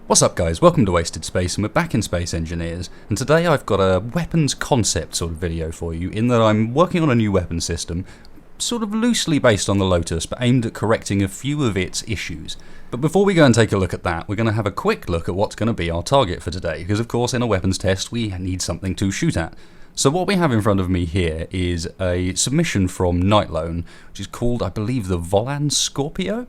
What's up guys, welcome to Wasted Space, and we're back in Space Engineers, and today I've got a weapons concept sort of video for you, in that I'm working on a new weapon system, sort of loosely based on the Lotus, but aimed at correcting a few of its issues. But before we go and take a look at that, we're going to have a quick look at what's going to be our target for today, because of course in a weapons test we need something to shoot at. So what we have in front of me here is a submission from Nightlone, which is called, I believe, the Volan Scorpio?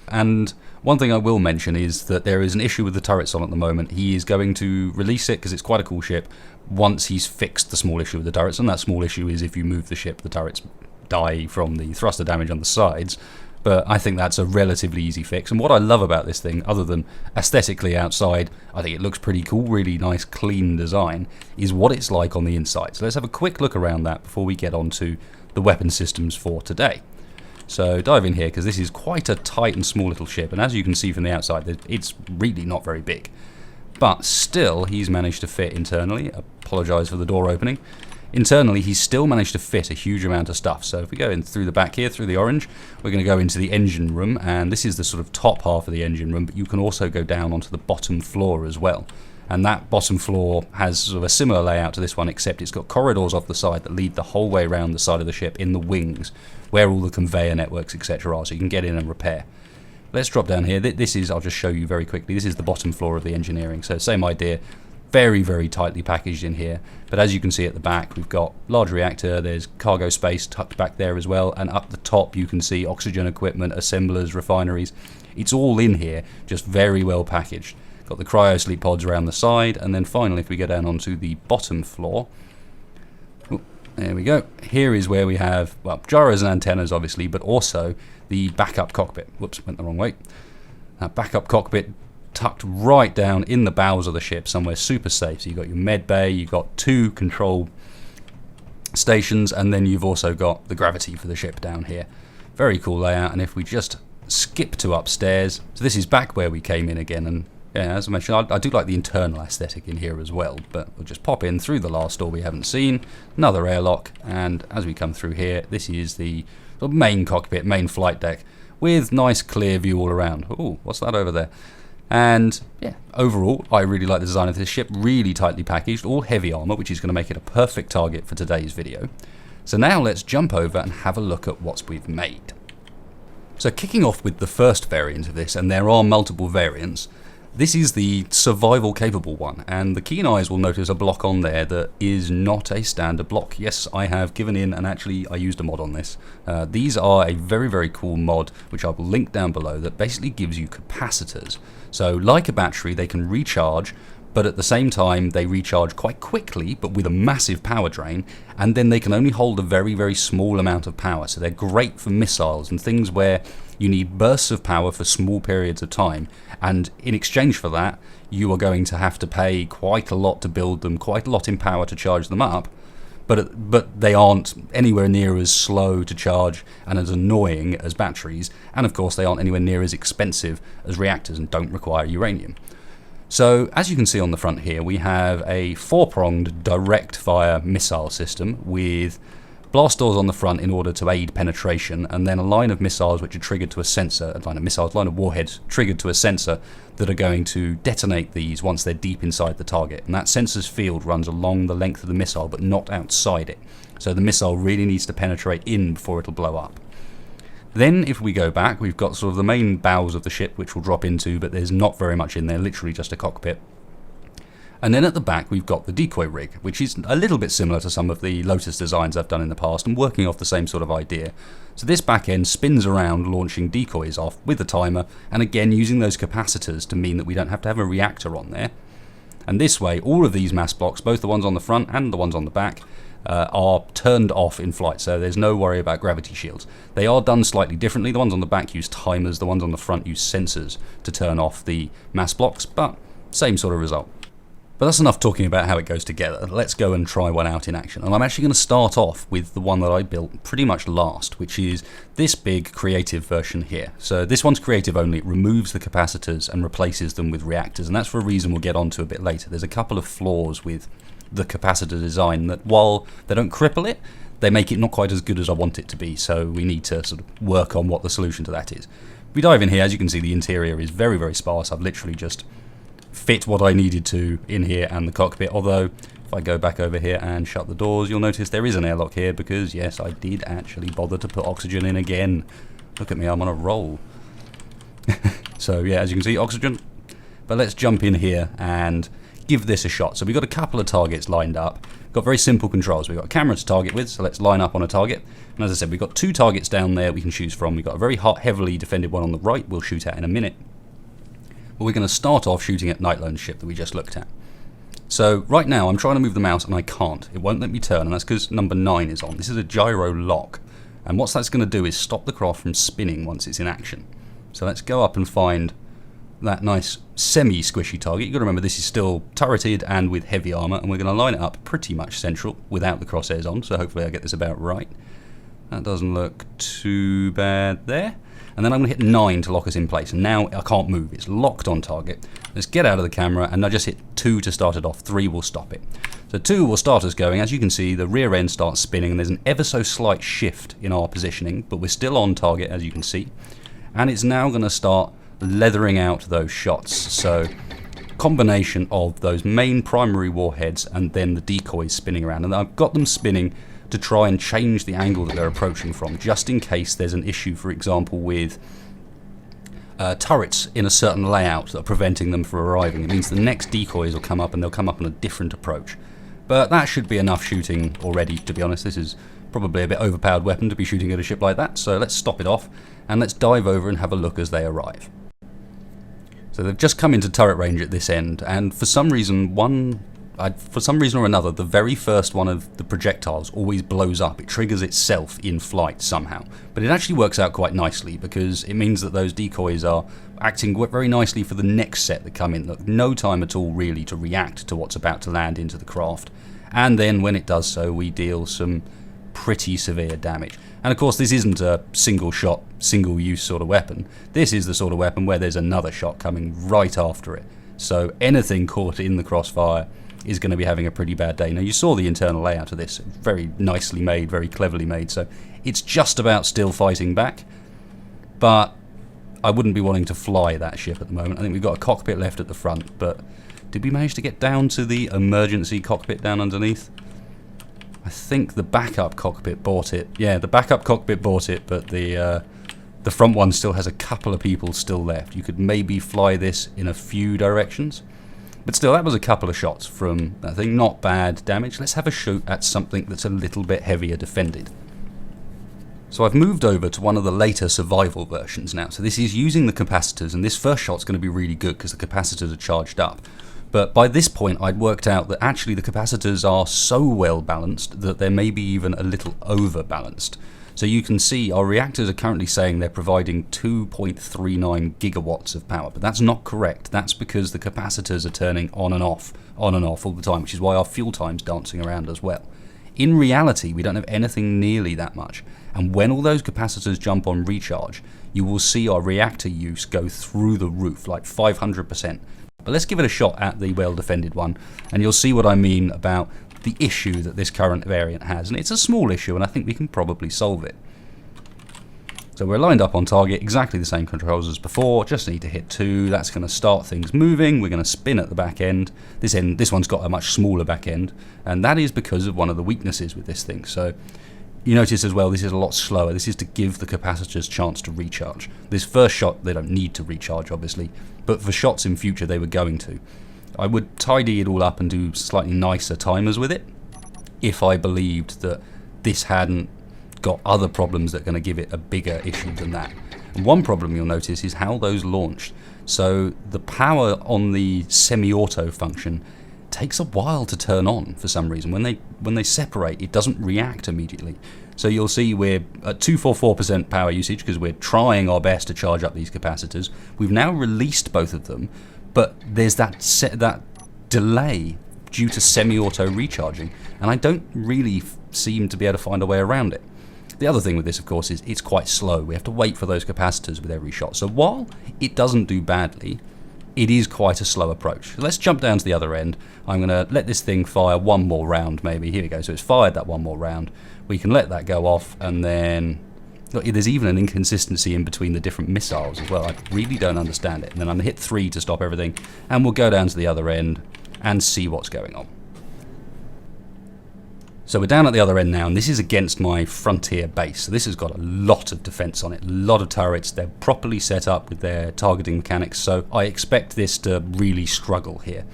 And one thing I will mention is that there is an issue with the turrets on at the moment. He is going to release it, because it's quite a cool ship, once he's fixed the small issue with the turrets, and that small issue is if you move the ship, the turrets die from the thruster damage on the sides. But I think that's a relatively easy fix, and what I love about this thing, other than aesthetically outside, I think it looks pretty cool, really nice clean design, is what it's like on the inside. So let's have a quick look around that before we get on to the weapon systems for today. So dive in here, because this is quite a tight and small little ship, and as you can see from the outside, it's really not very big. But still, he's managed to fit internally. Apologise for the door opening. Internally, he's still managed to fit a huge amount of stuff. So if we go in through the back here, through the orange, we're going to go into the engine room, and this is the sort of top half of the engine room, but you can also go down onto the bottom floor as well. And that bottom floor has sort of a similar layout to this one, except it's got corridors off the side that lead the whole way around the side of the ship in the wings, where all the conveyor networks, etc. are, so you can get in and repair. Let's drop down here. This is, I'll just show you very quickly, this is the bottom floor of the engineering. So same idea, very, very tightly packaged in here. But as you can see at the back, we've got large reactor, there's cargo space tucked back there as well, and up the top you can see oxygen equipment, assemblers, refineries. It's all in here, just very well packaged. Got the cryo sleep pods around the side, and then finally if we go down onto the bottom floor, there we go. Here is where we have, well, gyros and antennas obviously, but also the backup cockpit. Whoops, went the wrong way. That backup cockpit tucked right down in the bowels of the ship, somewhere super safe. So you've got your med bay, you've got two control stations, and then you've also got the gravity for the ship down here. Very cool layout, and if we just skip to upstairs, so this is back where we came in again, and yeah, as I mentioned, I do like the internal aesthetic in here as well, but we'll just pop in through the last door we haven't seen, another airlock, and as we come through here, this is the sort of main cockpit, main flight deck, with nice clear view all around. Ooh, what's that over there? And yeah, overall, I really like the design of this ship, really tightly packaged, all heavy armour, which is going to make it a perfect target for today's video. So now let's jump over and have a look at what we've made. So kicking off with the first variant of this, and there are multiple variants, this is the survival capable one, and the keen eyes will notice a block on there that is not a standard block. Yes, I have given in, and actually I used a mod on this. These are a very, very cool mod, which I will link down below, that basically gives you capacitors. So like a battery, they can recharge, but at the same time they recharge quite quickly, but with a massive power drain, and then they can only hold a very, very small amount of power. So they're great for missiles and things where you need bursts of power for small periods of time, and in exchange for that you are going to have to pay quite a lot to build them, quite a lot in power to charge them up, but they aren't anywhere near as slow to charge and as annoying as batteries, and of course they aren't anywhere near as expensive as reactors and don't require uranium. So as you can see on the front here, we have a four-pronged direct fire missile system with blast doors on the front in order to aid penetration, and then a line of missiles which are triggered to a sensor, line of warheads triggered to a sensor that are going to detonate these once they're deep inside the target. And that sensor's field runs along the length of the missile but not outside it. So the missile really needs to penetrate in before it'll blow up. Then if we go back, we've got sort of the main bowels of the ship which we'll drop into, but there's not very much in there, literally just a cockpit. And then at the back we've got the Decoy Rig, which is a little bit similar to some of the Lotus designs I've done in the past, and working off the same sort of idea. So this back end spins around launching decoys off with the timer, and again using those capacitors to mean that we don't have to have a reactor on there. And this way all of these mass blocks, both the ones on the front and the ones on the back, are turned off in flight, so there's no worry about gravity shields. They are done slightly differently. The ones on the back use timers, the ones on the front use sensors to turn off the mass blocks, but same sort of result. But that's enough talking about how it goes together. Let's go and try one out in action. And I'm actually going to start off with the one that I built pretty much last, which is this big creative version here. So this one's creative only. It removes the capacitors and replaces them with reactors, and that's for a reason we'll get onto a bit later. There's a couple of flaws with the capacitor design that, while they don't cripple it, they make it not quite as good as I want it to be, so we need to sort of work on what the solution to that is. If we dive in here, as you can see, the interior is very, very sparse. I've literally just fit what I needed to in here and the cockpit, although if I go back over here and shut the doors, you'll notice there is an airlock here because, yes, I did actually bother to put oxygen in again. Look at me, I'm on a roll. So, yeah, as you can see, oxygen. But let's jump in here and give this a shot. So we've got a couple of targets lined up. Got very simple controls. We've got a camera to target with, so let's line up on a target. And as I said, we've got 2 targets down there we can choose from. We've got a very heavily defended one on the right we'll shoot at in a minute. But we're going to start off shooting at Nightlone's ship that we just looked at. So right now I'm trying to move the mouse and I can't. It won't let me turn, and that's because number 9 is on. This is a gyro lock. And what that's going to do is stop the craft from spinning once it's in action. So let's go up and find that nice semi-squishy target. You've got to remember this is still turreted and with heavy armour, and we're going to line it up pretty much central without the crosshairs on, so hopefully I get this about right. That doesn't look too bad there. And then I'm going to hit 9 to lock us in place, and now I can't move. It's locked on target. Let's get out of the camera, and I just hit 2 to start it off. 3 will stop it. So 2 will start us going. As you can see, the rear end starts spinning, and there's an ever so slight shift in our positioning, but we're still on target, as you can see. And it's now going to start leathering out those shots. So combination of those main primary warheads and then the decoys spinning around, and I've got them spinning to try and change the angle that they're approaching from, just in case there's an issue, for example, with turrets in a certain layout that are preventing them from arriving. It means the next decoys will come up and they'll come up on a different approach. But that should be enough shooting already, to be honest. This is probably a bit overpowered weapon to be shooting at a ship like that, so let's stop it off and let's dive over and have a look as they arrive. So they've just come into turret range at this end, and for some reason or another, the very first one of the projectiles always blows up. It triggers itself in flight somehow. But it actually works out quite nicely because it means that those decoys are acting very nicely for the next set that come in. Look, no time at all really to react to what's about to land into the craft. And then when it does so, we deal some pretty severe damage. And of course this isn't a single shot, single use sort of weapon. This is the sort of weapon where there's another shot coming right after it. So anything caught in the crossfire is going to be having a pretty bad day. Now you saw the internal layout of this, very nicely made, very cleverly made, so it's just about still fighting back, but I wouldn't be wanting to fly that ship at the moment. I think we've got a cockpit left at the front, but did we manage to get down to the emergency cockpit down underneath? I think the backup cockpit bought it. Yeah, the backup cockpit bought it, but the front one still has a couple of people still left. You could maybe fly this in a few directions. But still, that was a couple of shots from that thing. Not bad damage. Let's have a shoot at something that's a little bit heavier defended. So I've moved over to one of the later survival versions now. So this is using the capacitors, and this first shot's going to be really good because the capacitors are charged up. But by this point, I'd worked out that actually the capacitors are so well balanced that they're maybe even a little over balanced. So you can see our reactors are currently saying they're providing 2.39 gigawatts of power, but that's not correct. That's because the capacitors are turning on and off all the time, which is why our fuel time's dancing around as well. In reality, we don't have anything nearly that much, and when all those capacitors jump on recharge, you will see our reactor use go through the roof, like 500%. But let's give it a shot at the well-defended one, and you'll see what I mean about the issue that this current variant has. And it's a small issue, and I think we can probably solve it. So we're lined up on target, exactly the same controls as before, just need to hit 2. That's going to start things moving. We're going to spin at the back end. This one's got a much smaller back end, and that is because of one of the weaknesses with this thing. So you notice as well, this is a lot slower. This is to give the capacitors chance to recharge. This first shot, they don't need to recharge, obviously, but for shots in future, they were going to. I would tidy it all up and do slightly nicer timers with it if I believed that this hadn't got other problems that are going to give it a bigger issue than that. And one problem you'll notice is how those launched. So the power on the semi-auto function takes a while to turn on for some reason. When they separate, it doesn't react immediately. So you'll see we're at 244% power usage because we're trying our best to charge up these capacitors. We've now released both of them, but there's that delay due to semi-auto recharging, and I don't really seem to be able to find a way around it. The other thing with this, of course, is it's quite slow. We have to wait for those capacitors with every shot. So while it doesn't do badly, it is quite a slow approach. So let's jump down to the other end. I'm going to let this thing fire one more round, maybe. Here we go. So it's fired that one more round. We can let that go off, and then Look, there's even an inconsistency in between the different missiles as well. I really don't understand it. And then I'm going to hit 3 to stop everything, and we'll go down to the other end and see what's going on. So we're down at the other end now, and this is against my frontier base. So this has got a lot of defense on it, a lot of turrets. They're properly set up with their targeting mechanics, so I expect this to really struggle here.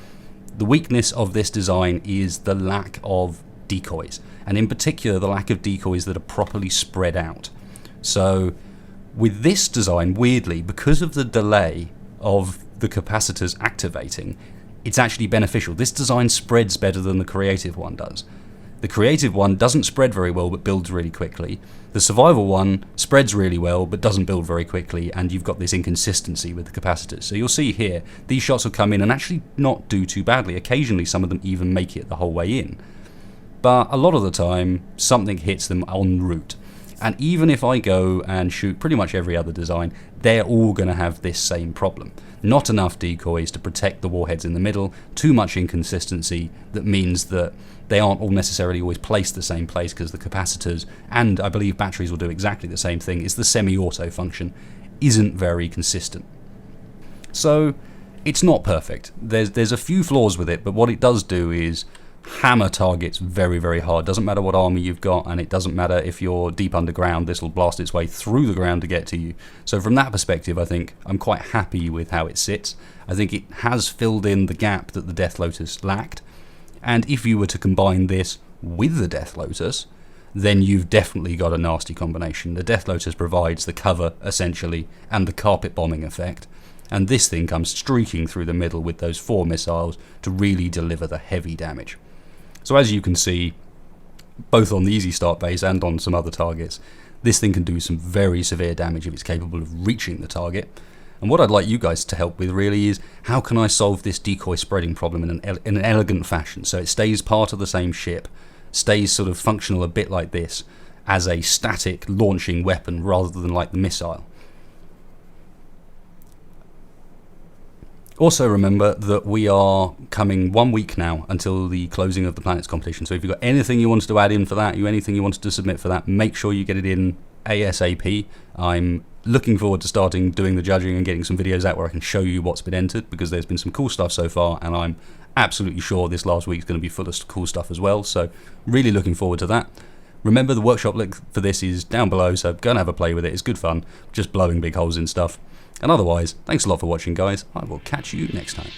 The weakness of this design is the lack of decoys, and in particular the lack of decoys that are properly spread out. So with this design, weirdly, because of the delay of the capacitors activating, it's actually beneficial. This design spreads better than the creative one does. The creative one doesn't spread very well but builds really quickly. The survival one spreads really well but doesn't build very quickly, and you've got this inconsistency with the capacitors. So you'll see here, these shots will come in and actually not do too badly. Occasionally some of them even make it the whole way in. But a lot of the time, something hits them en route. And even if I go and shoot pretty much every other design, they're all going to have this same problem. Not enough decoys to protect the warheads in the middle, too much inconsistency that means that they aren't all necessarily always placed the same place because the capacitors, and I believe batteries will do exactly the same thing, is the semi-auto function, isn't very consistent. So it's not perfect. There's a few flaws with it, but what it does do is hammer targets very, very hard. Doesn't matter what armor you've got, and it doesn't matter if you're deep underground, this will blast its way through the ground to get to you. So from that perspective, I think I'm quite happy with how it sits. I think it has filled in the gap that the Death Lotus lacked, and if you were to combine this with the Death Lotus, then you've definitely got a nasty combination. The Death Lotus provides the cover, essentially, and the carpet bombing effect, and this thing comes streaking through the middle with those 4 missiles to really deliver the heavy damage. So as you can see, both on the easy start base and on some other targets, this thing can do some very severe damage if it's capable of reaching the target. And what I'd like you guys to help with really is, how can I solve this decoy spreading problem in an elegant fashion so it stays part of the same ship, stays sort of functional a bit like this, as a static launching weapon rather than like the missile. Also remember that we are coming 1 week now until the closing of the Planets competition, so if you've got anything you wanted to add in for that, anything you wanted to submit for that, make sure you get it in ASAP. I'm looking forward to starting doing the judging and getting some videos out where I can show you what's been entered, because there's been some cool stuff so far, and I'm absolutely sure this last week is going to be full of cool stuff as well, so really looking forward to that. Remember, the workshop link for this is down below, so go and have a play with it. It's good fun, just blowing big holes in stuff. And otherwise, thanks a lot for watching, guys. I will catch you next time.